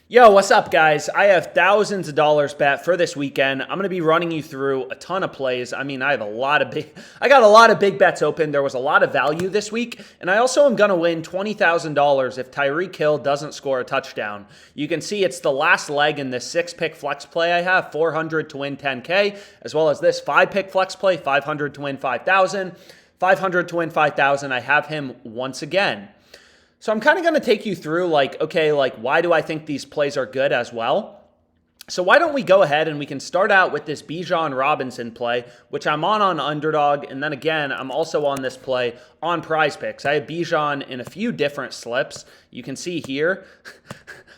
Yo, what's up, guys? I have thousands of dollars bet for this weekend. I'm going to be running you through a ton of plays. I got a lot of big bets open. There was a lot of value this week, and I also am going to win $20,000 if Tyreek Hill doesn't score a touchdown. You can see it's the last leg in this 6-pick flex play I have, 400 to win 10K, as well as this 5-pick flex play, 500 to win 5,000, 500 to win 5,000. I have him once again. So I'm kind of going to take you through why do I think these plays are good as well? So why don't we go ahead and we can start out with this Bijan Robinson play, which I'm on Underdog. And then again, I'm also on this play on PrizePicks. I have Bijan in a few different slips. You can see here,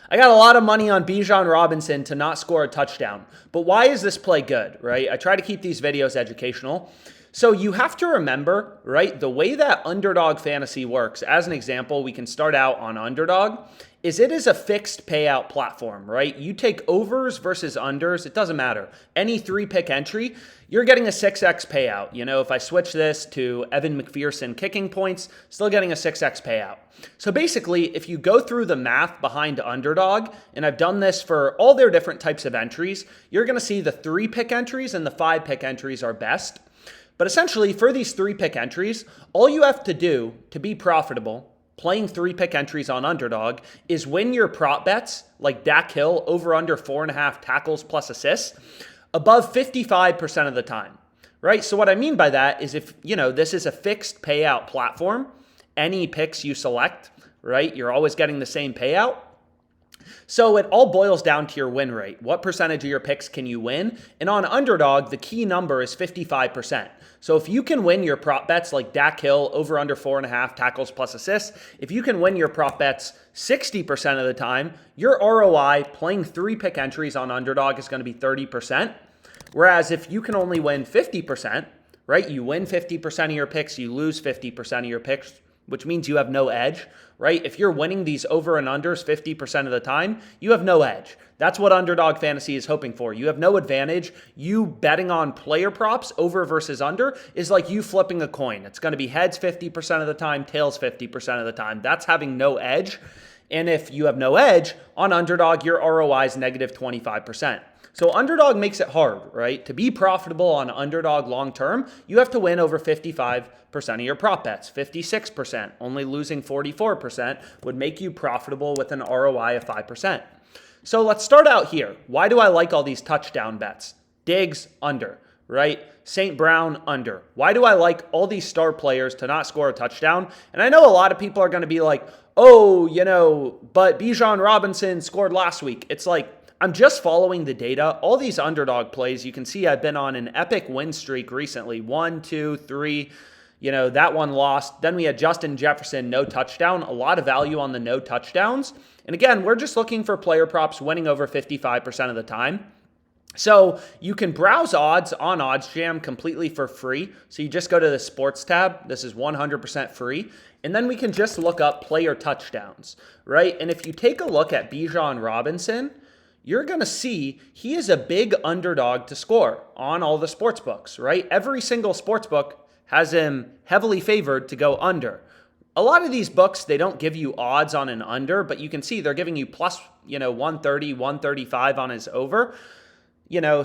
I got a lot of money on Bijan Robinson to not score a touchdown. But why is this play good, right? I try to keep these videos educational. So you have to remember, right, the way that Underdog Fantasy works, as an example, we can start out on Underdog, is it is a fixed payout platform, right? You take overs versus unders, it doesn't matter. Any 3-pick entry, you're getting a 6x payout. You know, if I switch this to Evan McPherson kicking points, still getting a 6x payout. So basically, if you go through the math behind Underdog, and I've done this for all their different types of entries, you're going to see the 3-pick entries and the 5-pick entries are best. But essentially, for these 3-pick entries, all you have to do to be profitable playing 3-pick entries on Underdog is win your prop bets, like Dak Hill over under 4.5 tackles plus assists, above 55% of the time, right? So what I mean by that is if, this is a fixed payout platform, any picks you select, right, you're always getting the same payout. So it all boils down to your win rate. What percentage of your picks can you win? And on Underdog, the key number is 55%. So if you can win your prop bets like Dak Hill over under 4.5 tackles plus assists, if you can win your prop bets 60% of the time, your ROI playing 3-pick entries on Underdog is going to be 30%. Whereas if you can only win 50%, right? You win 50% of your picks, you lose 50% of your picks, which means you have no edge, right? If you're winning these over and unders 50% of the time, you have no edge. That's what Underdog Fantasy is hoping for. You have no advantage. You betting on player props over versus under is like you flipping a coin. It's going to be heads 50% of the time, tails 50% of the time. That's having no edge. And if you have no edge, on Underdog, your ROI is negative 25%. So Underdog makes it hard, right? To be profitable on Underdog long term, you have to win over 55% of your prop bets. 56%, only losing 44% would make you profitable with an ROI of 5%. So let's start out here. Why do I like all these touchdown bets? Diggs, under, right? St. Brown, under. Why do I like all these star players to not score a touchdown? And I know a lot of people are going to be like, oh, but Bijan Robinson scored last week. It's like, I'm just following the data. All these Underdog plays, you can see I've been on an epic win streak recently. 1, 2, 3, that one lost. Then we had Justin Jefferson, no touchdown. A lot of value on the no touchdowns. And again, we're just looking for player props winning over 55% of the time. So you can browse odds on OddsJam completely for free. So you just go to the sports tab. This is 100% free. And then we can just look up player touchdowns, right? And if you take a look at Bijan Robinson, you're going to see he is a big underdog to score on all the sports books, right? Every single sports book has him heavily favored to go under. A lot of these books, they don't give you odds on an under, but you can see they're giving you plus, 130, 135 on his over.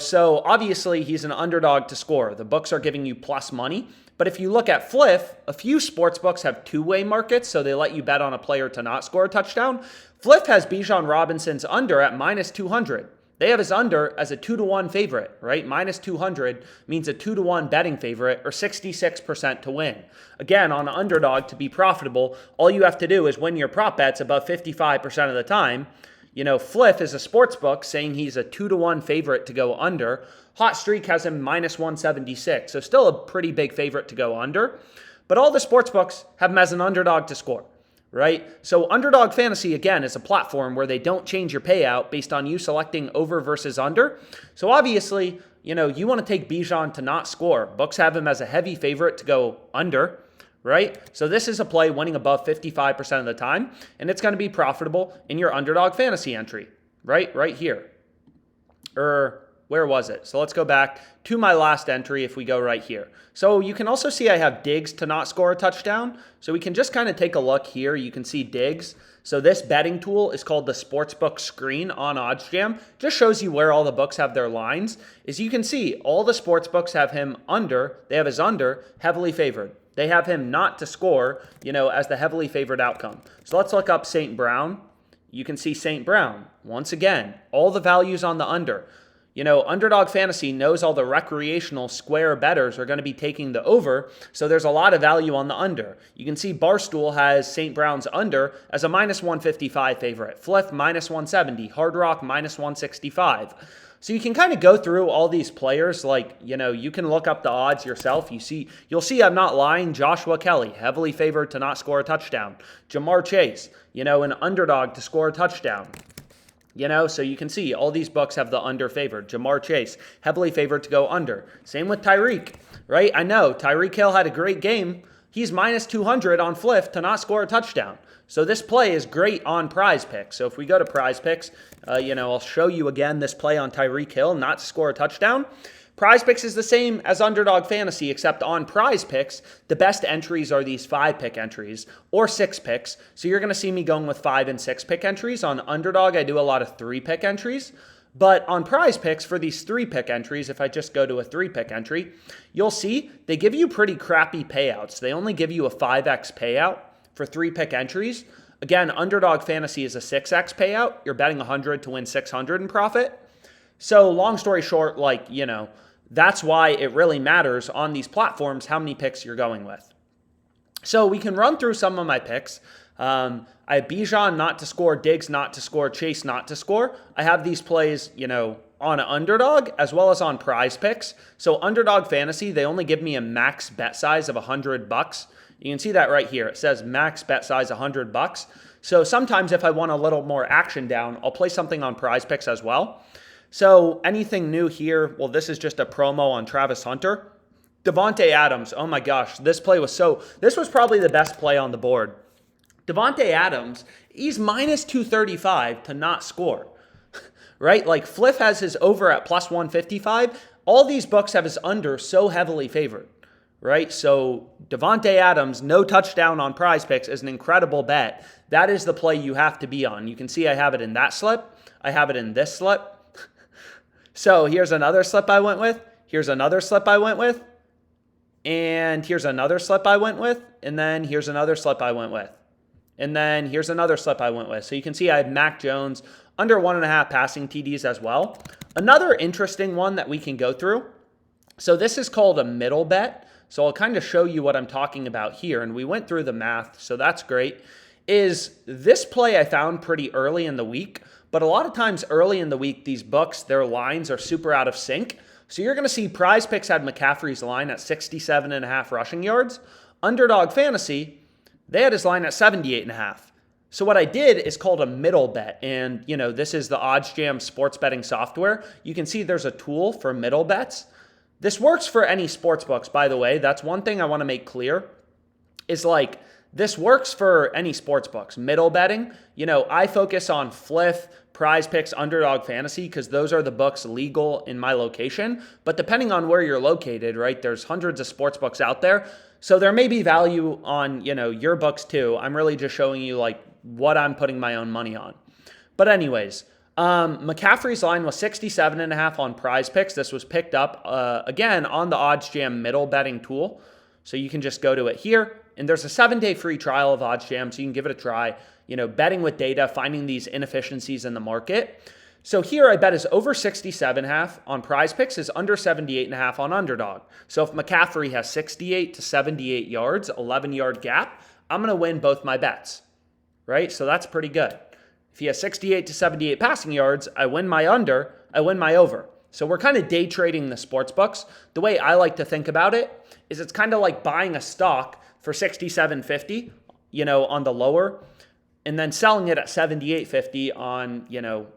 So obviously he's an underdog to score. The books are giving you plus money. But if you look at Fliff, a few sports books have two-way markets, so they let you bet on a player to not score a touchdown. Fliff has Bijan Robinson's under at minus 200. They have his under as a 2-to-1 favorite, right? Minus 200 means a 2-to-1 betting favorite or 66% to win. Again, on Underdog, to be profitable, all you have to do is win your prop bets above 55% of the time. Fliff is a sports book saying he's a 2-to-1 favorite to go under. Hot Streak has him minus 176, so still a pretty big favorite to go under. But all the sports books have him as an underdog to score, right? So Underdog Fantasy, again, is a platform where they don't change your payout based on you selecting over versus under. So obviously, you want to take Bijan to not score. Books have him as a heavy favorite to go under, right? So this is a play winning above 55% of the time, and it's going to be profitable in your Underdog Fantasy entry, right? Right here. Where was it? So let's go back to my last entry if we go right here. So you can also see I have Diggs to not score a touchdown. So we can just kind of take a look here. You can see Diggs. So this betting tool is called the sportsbook screen on OddsJam. Just shows you where all the books have their lines. As you can see, all the sportsbooks have him under. They have his under heavily favored. They have him not to score, as the heavily favored outcome. So let's look up St. Brown. You can see St. Brown. Once again, all the values on the under. Underdog Fantasy knows all the recreational square bettors are going to be taking the over, so there's a lot of value on the under. You can see Barstool has St. Brown's under as a minus 155 favorite. Fliff minus 170. Hard Rock minus 165. So you can kind of go through all these players, you can look up the odds yourself. You'll see I'm not lying. Joshua Kelly, heavily favored to not score a touchdown. Jamar Chase, an underdog to score a touchdown. So you can see all these books have the under favored. Jamar Chase, heavily favored to go under. Same with Tyreek, right? I know Tyreek Hill had a great game. He's minus 200 on Fliff to not score a touchdown. So this play is great on PrizePicks. So if we go to PrizePicks, I'll show you again this play on Tyreek Hill not to score a touchdown. PrizePicks is the same as Underdog Fantasy, except on PrizePicks, the best entries are these 5-pick entries or 6 picks. So you're going to see me going with 5 and 6-pick entries. On Underdog, I do a lot of 3-pick entries. But on PrizePicks, for these 3-pick entries, if I just go to a 3-pick entry, you'll see they give you pretty crappy payouts. They only give you a 5x payout for 3-pick entries. Again, Underdog Fantasy is a 6x payout. You're betting 100 to win 600 in profit. So long story short, that's why it really matters on these platforms how many picks you're going with. So we can run through some of my picks. I have Bijan not to score, Diggs not to score, Chase not to score. I have these plays, on an Underdog as well as on PrizePicks. So Underdog Fantasy, they only give me a max bet size of $100. You can see that right here. It says max bet size $100. So sometimes if I want a little more action down, I'll play something on PrizePicks as well. So anything new here? Well, this is just a promo on Travis Hunter. Davante Adams, oh my gosh, this was probably the best play on the board. Davante Adams, he's minus 235 to not score, right? Fliff has his over at plus 155. All these books have his under so heavily favored, right? So Davante Adams, no touchdown on PrizePicks is an incredible bet. That is the play you have to be on. You can see I have it in that slip. I have it in this slip. So here's another slip I went with. Here's another slip I went with. And here's another slip I went with. And then here's another slip I went with. And then here's another slip I went with. So you can see I have Mac Jones under 1.5 passing TDs as well. Another interesting one that we can go through. So this is called a middle bet. So I'll kind of show you what I'm talking about here. And we went through the math, so that's great. Is this play I found pretty early in the week. But a lot of times early in the week, these books, their lines are super out of sync. So you're going to see PrizePicks had McCaffrey's line at 67.5 rushing yards. Underdog Fantasy, they had his line at 78.5. So what I did is called a middle bet. And, this is the OddsJam sports betting software. You can see there's a tool for middle bets. This works for any sports books, by the way. That's one thing I want to make clear is this works for any sports books. Middle betting, I focus on Fliff, PrizePicks, Underdog Fantasy, because those are the books legal in my location. But depending on where you're located, right, there's hundreds of sports books out there. So there may be value on, your books too. I'm really just showing you what I'm putting my own money on. But anyways, McCaffrey's line was 67.5 on PrizePicks. This was picked up, again, on the OddsJam middle betting tool. So you can just go to it here. And there's a 7-day free trial of OddsJam, so you can give it a try. Betting with data, finding these inefficiencies in the market. So here I bet is over 67.5 on PrizePicks, is under 78.5 on Underdog. So if McCaffrey has 68 to 78 yards, 11-yard gap, I'm going to win both my bets, right? So that's pretty good. If he has 68 to 78 passing yards, I win my under, I win my over. So we're kind of day trading the sports books. The way I like to think about it is it's kind of like buying a stock for 67.50, on the lower, and then selling it at 78.50 on,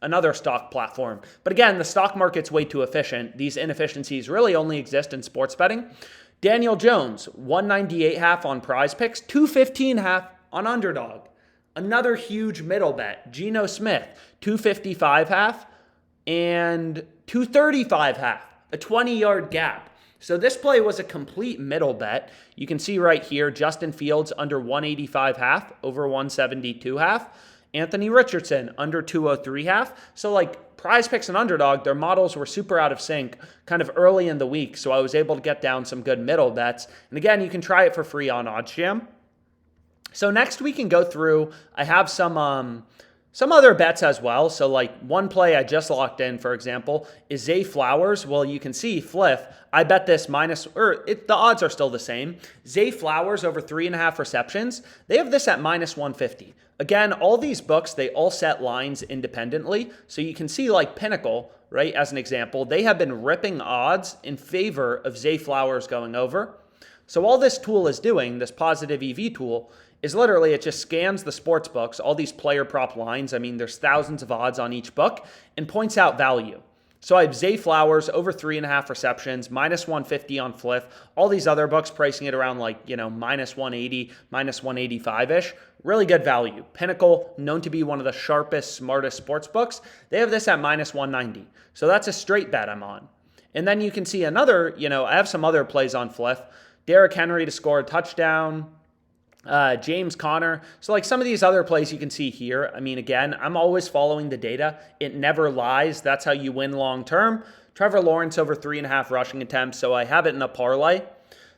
another stock platform. But again, the stock market's way too efficient. These inefficiencies really only exist in sports betting. Daniel Jones, 198.5 on PrizePicks, 215.5 on Underdog. Another huge middle bet. Geno Smith, 255.5. and 235 half, a 20-yard gap. So this play was a complete middle bet. You can see right here, Justin Fields under 185 half, over 172 half. Anthony Richardson under 203 half. So like PrizePicks and Underdog, their models were super out of sync kind of early in the week. So I was able to get down some good middle bets. And again, you can try it for free on OddsJam. So next we can go through, I have some other bets as well. So like one play I just locked in, for example, is Zay Flowers. Well, you can see Fliff, I bet this the odds are still the same. Zay Flowers over 3.5 receptions. They have this at -150. Again, all these books, they all set lines independently. So you can see like Pinnacle, right, as an example, they have been ripping odds in favor of Zay Flowers going over. So all this tool is doing, this positive EV tool, is literally it just scans the sports books, all these player prop lines. I mean, there's thousands of odds on each book, and points out value. So I have Zay Flowers over 3.5 receptions, -150 on Fliff. All these other books pricing it around like, -180, -185-ish. Really good value. Pinnacle, known to be one of the sharpest, smartest sports books, they have this at -190. So that's a straight bet I'm on. And then you can see another, I have some other plays on Fliff. Derrick Henry to score a touchdown. James Conner. So like some of these other plays you can see here. I mean, again, I'm always following the data. It never lies. That's how you win long term. Trevor Lawrence over 3.5 rushing attempts. So I have it in a parlay.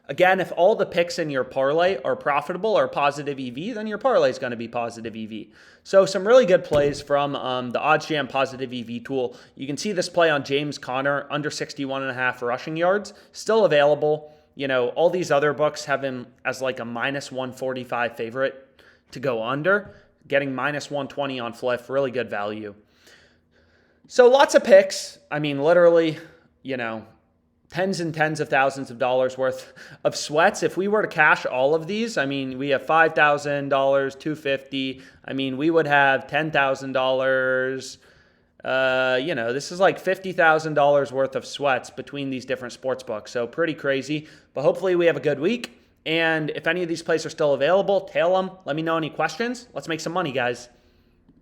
Again, if all the picks in your parlay are profitable or positive EV, then your parlay is going to be positive EV. So some really good plays from the OddsJam positive EV tool. You can see this play on James Conner under 61.5 rushing yards. Still available. All these other books have him as like a -145 favorite to go under. Getting -120 on Fliff, really good value. So lots of picks. I mean, literally, tens and tens of thousands of dollars worth of sweats. If we were to cash all of these, I mean, we have $5,000, $250. I mean, we would have $10,000. This is like $50,000 worth of sweats between these different sports books. So pretty crazy, but hopefully we have a good week. And if any of these plays are still available, tail them. Let me know any questions. Let's make some money, guys.